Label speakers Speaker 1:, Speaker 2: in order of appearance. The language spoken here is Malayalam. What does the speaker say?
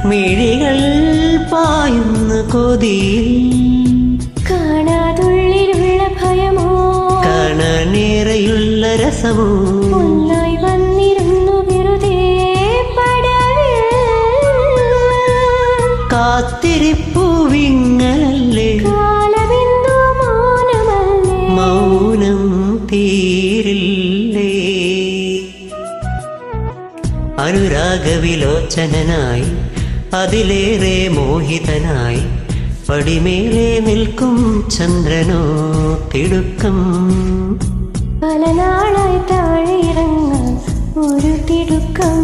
Speaker 1: മിഴികൾ പായുന്ന കൊതിയിൽ
Speaker 2: കാണാതുള്ളിലുള്ള ഭയമോ
Speaker 1: കാണാനേറെയുള്ള രസമോ
Speaker 2: ഒന്നായി വന്നിരുന്നു വെറുതെ പടവിൽ
Speaker 1: കാത്തിരിപ്പു വിങ്ങലല്ലേ
Speaker 2: കാലബിന്ദു മൗനമല്ലേ
Speaker 1: മൗനം തീരില്ലേ അനുരാഗവിലോചനായി അതിലേറെ മോഹിതനായി പടിമേലെ നിൽക്കും ചന്ദ്രനോ തിടുക്കം
Speaker 2: പല നാളായി താഴെ ഇറങ്ങാൻ ഒരു തിടുക്കം